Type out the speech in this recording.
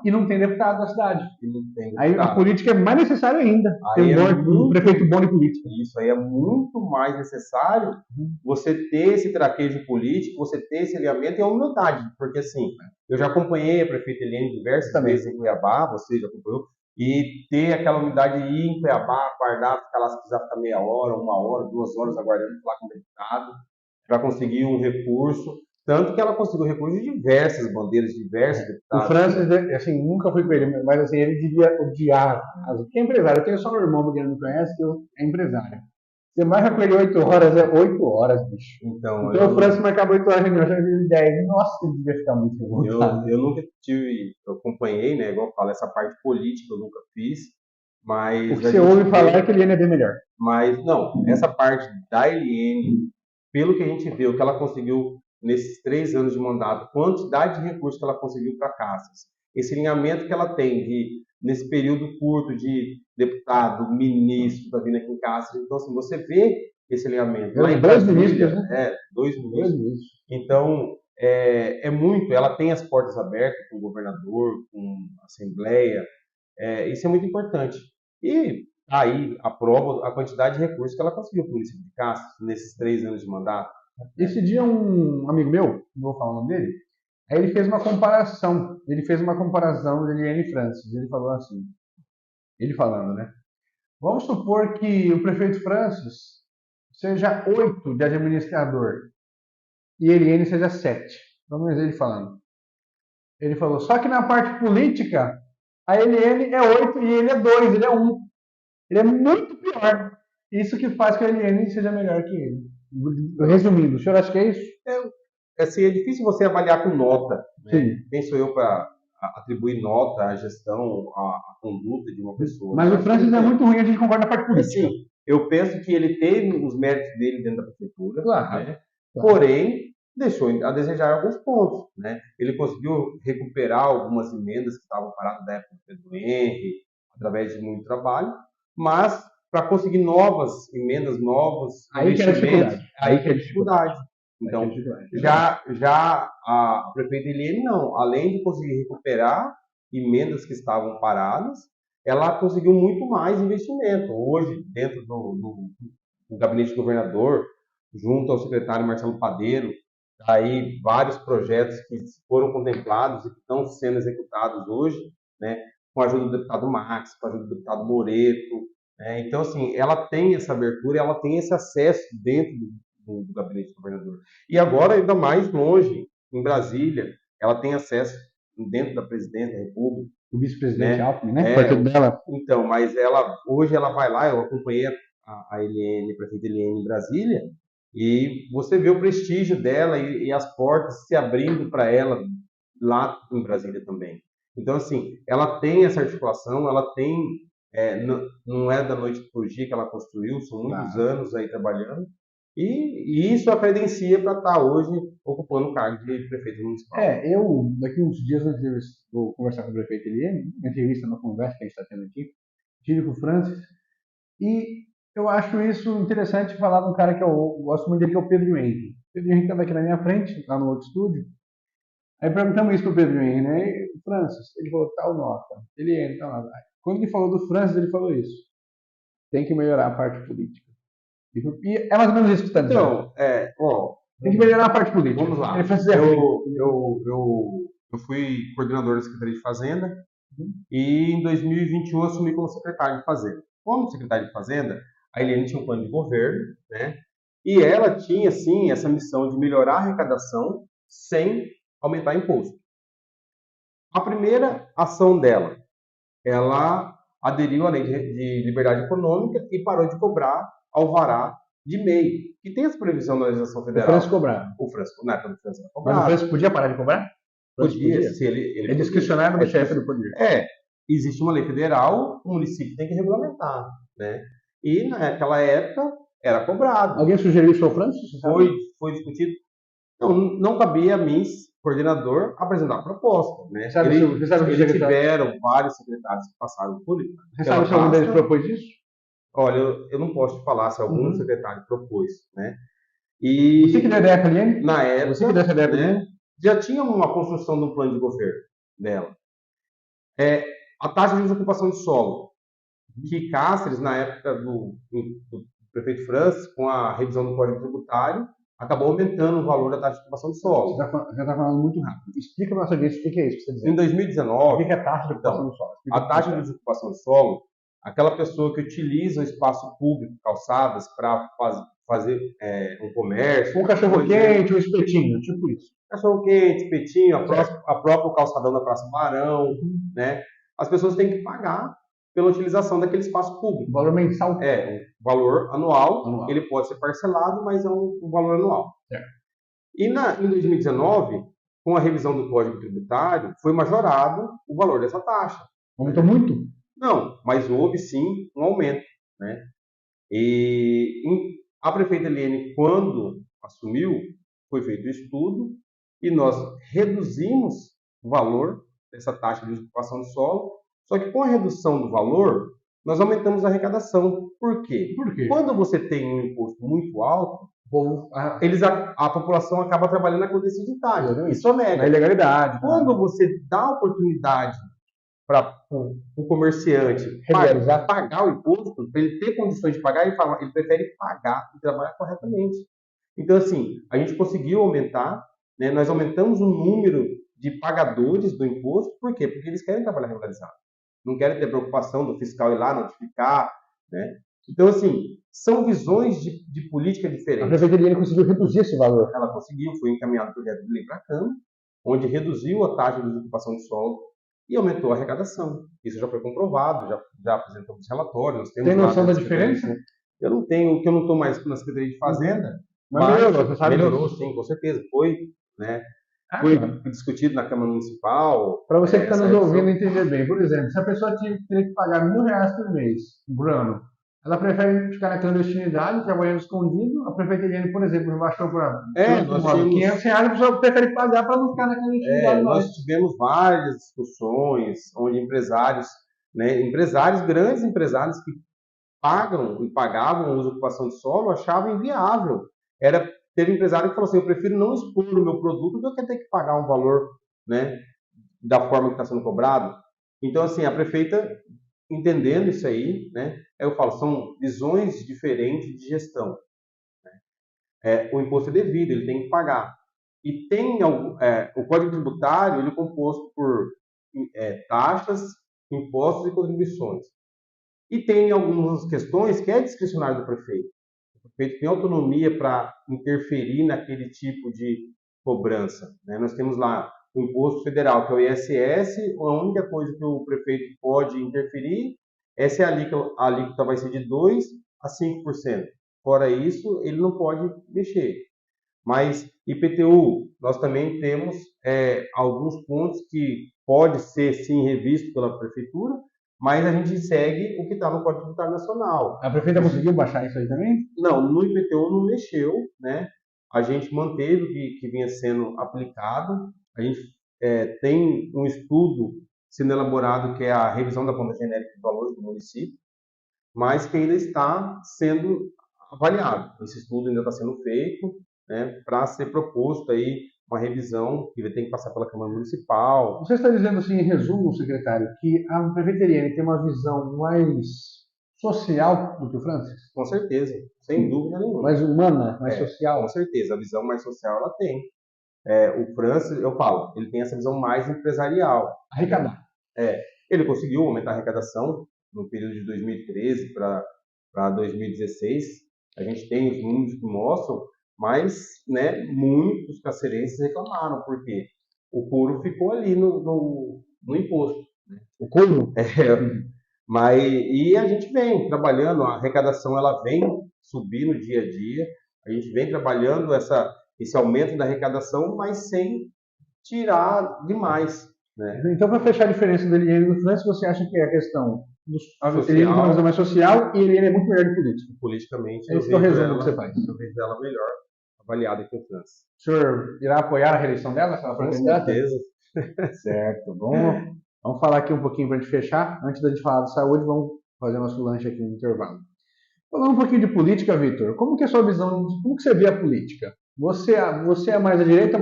e não tem deputado da cidade. E não tem Aí a deputado. política é mais necessária ainda. Aí Ter um prefeito bom de política. Isso aí é muito mais necessário você ter esse traquejo político, você ter esse alinhamento e a humildade. Porque assim, eu já acompanhei a prefeita Eliane diversas vezes em Cuiabá, você já acompanhou, e ter aquela humildade de ir em Cuiabá, aguardar, ficar lá, se precisar ficar meia hora, 1 hora, 2 horas aguardando falar com o deputado, para conseguir um recurso. Tanto que ela conseguiu recurso de diversas bandeiras, diversos deputados. O Francis, assim, nunca fui com ele, mas assim, ele devia odiar. Porque é empresário. Eu tenho só um irmão que ele não conhece, que é empresário. Você marca com ele 8 horas, é 8 horas, bicho. Então o Francis marcava 8 horas de reunião, já de 10. Nossa, ele devia ficar muito revoltado. Eu nunca tive, eu acompanhei, né, igual eu falo, essa parte política eu nunca fiz, mas... O que você ouve falar é que a Eliane é bem melhor. Mas, não, essa parte da Eliane, pelo que a gente vê, o que ela conseguiu nesses 3 anos de mandato, quantidade de recursos que ela conseguiu para casas, esse alinhamento que ela tem de, nesse período curto de deputado, ministro, tá vindo aqui em casa, então assim, você vê esse alinhamento. Lá em Brasília, ministros, né? 2 ministros. Então, é muito, ela tem as portas abertas com o governador, com a Assembleia, isso é muito importante. E aí aprova a quantidade de recursos que ela conseguiu para o município de Castro nesses 3 anos de mandato. Esse dia um amigo meu, não vou falar o nome dele, aí ele fez uma comparação. Ele fez uma comparação de Eliane e Francis. Ele falou assim, ele falando, né? Vamos supor que o prefeito Francis seja 8 de administrador e Eliane seja 7. Vamos ver ele falando. Ele falou, só que na parte política, a Eliane é 8 e ele é 2, ele é 1. Ele é muito pior. Isso que faz que a Eliane seja melhor que ele. Resumindo, o senhor acha que é isso? Assim, é difícil você avaliar com nota. Né? Sim. Quem sou eu para atribuir nota à gestão, à conduta de uma pessoa? Mas o Francis é muito ruim, a gente concorda na parte política. Sim, eu penso que ele teve os méritos dele dentro da prefeitura, claro, né? Claro. Porém, deixou a desejar alguns pontos. Né? Ele conseguiu recuperar algumas emendas que estavam paradas da época do Pedro Henry, através de muito trabalho, mas para conseguir novas emendas, novos investimentos, aí que é a dificuldade. Então, já a prefeita Eliane, não. Além de conseguir recuperar emendas que estavam paradas, ela conseguiu muito mais investimento. Hoje, dentro do gabinete do governador, junto ao secretário Marcelo Padeiro, aí vários projetos que foram contemplados e que estão sendo executados hoje, né, com a ajuda do deputado Max, com a ajuda do deputado Moreto. Então, assim, ela tem essa abertura, ela tem esse acesso dentro do gabinete do governador. E agora, ainda mais longe, em Brasília, ela tem acesso dentro da presidência da República. O vice-presidente Alckmin, né? Partido dela. Então, mas hoje ela vai lá, eu acompanhei a Eliane, a prefeita Eliane em Brasília, e você vê o prestígio dela e as portas se abrindo para ela lá em Brasília também. Então, assim, ela tem essa articulação, ela tem, não é da noite para o dia que ela construiu, são muitos anos aí trabalhando, e isso a credencia para estar hoje ocupando o cargo de prefeito municipal. Eu, daqui uns dias, vou conversar com o prefeito Eliane, uma entrevista, uma conversa que a gente está tendo aqui, tive com o Francis, e eu acho isso interessante falar de um cara que eu gosto muito dele, que é o Pedro Henry. O Pedro Henry estava aqui na minha frente, lá no outro estúdio, aí perguntamos isso para o Pedro Henry, né? E o Francis, ele falou, tal nota, Eliane, tal nota. Quando ele falou do Francis, ele falou isso, tem que melhorar a parte política. E é mais ou menos isso que está dizendo. Então, tem que melhorar a parte política. Vamos lá. Eu fui coordenador da Secretaria de Fazenda e em 2021 assumi como secretário de Fazenda. Como secretário de Fazenda, a Eliane tinha um plano de governo, né? E ela tinha, sim, essa missão de melhorar a arrecadação sem aumentar imposto. A primeira ação dela, ela aderiu à lei de liberdade econômica e parou de cobrar alvará de MEI, que tem essa previsão na legislação federal. O Francis cobrava. Na época do Francis cobrava. Mas o Francis podia parar de cobrar? Podia. Se ele é discricionário do chefe do poder. Existe uma lei federal, o município tem que regulamentar, né? E naquela época era cobrado. Alguém sugeriu isso ao Francis? Foi discutido. Não cabia a mim, coordenador, apresentar a proposta, né? Eles tiveram vários secretários que passaram por isso. Você sabe se algum deles propôs isso? Olha, eu não posso te falar se algum secretário propôs, né? E você que deu ideia para ele? Na época, você que deu essa ideia para ele? Já tinha uma construção do plano de governo dela. A taxa de desocupação de solo, que Cáceres, na época do prefeito Francis, com a revisão do Código Tributário, acabou aumentando o valor da taxa de ocupação de solo. Você está falando muito rápido. Explica para a nossa audiência o que é isso que você está Em dizendo. 2019, O que é a taxa de ocupação do solo? a taxa de desocupação de solo, aquela pessoa que utiliza o espaço público, calçadas, para fazer um comércio. Um cachorro-quente, um espetinho, tipo isso. Cachorro-quente, espetinho, a própria calçadão da Praça Barão, né? As pessoas têm que pagar pela utilização daquele espaço público. Valor mensal? Um valor anual. Ele pode ser parcelado, mas é um valor anual. Certo. E em 2019, com a revisão do Código Tributário, foi majorado o valor dessa taxa. Aumentou muito? Não, mas houve sim um aumento, né? E a prefeita Eliane, quando assumiu, foi feito o estudo e nós reduzimos o valor dessa taxa de ocupação de solo. Só que com a redução do valor, nós aumentamos a arrecadação. Por quê? Quando você tem um imposto muito alto, a população acaba trabalhando na clandestinidade. Isso onera. Na ilegalidade. Quando você dá oportunidade para o comerciante pagar o imposto, para ele ter condições de pagar, ele prefere pagar e trabalhar corretamente. Então, assim, a gente conseguiu aumentar, né? Nós aumentamos o número de pagadores do imposto. Por quê? Porque eles querem trabalhar regularizado. Não querem ter preocupação do fiscal ir lá notificar, né? Então, assim, são visões de política diferentes. A prefeita Eliane conseguiu reduzir esse valor. Ela conseguiu, foi encaminhado o projeto de lei para a Câmara, onde reduziu a taxa de ocupação de solo e aumentou a arrecadação. Isso já foi comprovado, já apresentamos relatórios. Tem noção da diferença? Eu não tenho, porque eu não estou mais na Secretaria de Fazenda. Mas melhorou, você sabe? Melhorou, sim, com certeza. Foi, né? Foi discutido na Câmara Municipal. Para você que está nos ouvindo entender bem, por exemplo, se a pessoa teria que pagar R$1.000 por mês, por ano, ela prefere ficar na clandestinidade, trabalhando escondido. A prefeita Eliane, por exemplo, baixou para R$500, a pessoa prefere pagar para não ficar na clandestinidade. Nós tivemos várias discussões onde empresários, né, grandes empresários que pagam e pagavam a ocupação de solo, achavam inviável. Teve empresário que falou assim: eu prefiro não expor o meu produto do que ter que pagar um valor, né, da forma que está sendo cobrado. Então, assim, a prefeita, entendendo isso aí, né, eu falo, são visões diferentes de gestão. Né? O imposto é devido, ele tem que pagar. E tem o Código Tributário, ele é composto por taxas, impostos e contribuições. E tem algumas questões que é discricionário do prefeito. O prefeito tem autonomia para interferir naquele tipo de cobrança. Né? Nós temos lá o imposto federal, que é o ISS, a única coisa que o prefeito pode interferir, essa a alíquota vai ser de 2% a 5%. Fora isso, ele não pode mexer. Mas IPTU, nós também temos alguns pontos que pode ser sim revisto pela prefeitura, mas a gente segue o que está no Código Tributário Nacional. A prefeita conseguiu baixar isso aí também? Não, no IPTU não mexeu, né? A gente manteve o que vinha sendo aplicado. A gente tem um estudo sendo elaborado, que é a revisão da conta genérica de valores do município, mas que ainda está sendo avaliado. Esse estudo ainda está sendo feito, né, para ser proposto aí uma revisão que tem que passar pela Câmara Municipal. Você está dizendo assim, em resumo, secretário, que a prefeita Eliane tem uma visão mais social do que o Francis? Com certeza, sem dúvida nenhuma. Mais humana, mais social? Com certeza, a visão mais social ela tem. O Francis, eu falo, ele tem essa visão mais empresarial. Arrecadar. Ele conseguiu aumentar a arrecadação no período de 2013 para 2016. A gente tem os números que mostram, mas, né, muitos cacerenses reclamaram, porque o couro ficou ali no imposto. Né? O couro? E a gente vem trabalhando, a arrecadação ela vem subindo dia a dia, a gente vem trabalhando esse aumento da arrecadação, mas sem tirar demais. Né? Então, para fechar a diferença do Eliane e do Francis, você acha que é a questão Eliane tem uma visão mais social e Eliane é muito melhor de política? Politicamente, esse é o resumo que você faz. Eu vejo ela melhor avaliada que o Francis. O senhor irá apoiar a reeleição dela? Com certeza. Certo. Vamos falar aqui um pouquinho para a gente fechar. Antes da gente falar de saúde, vamos fazer nosso lanche aqui no intervalo. Falando um pouquinho de política, Vitor, como que é a sua visão, como que você vê a política? Você é mais à direita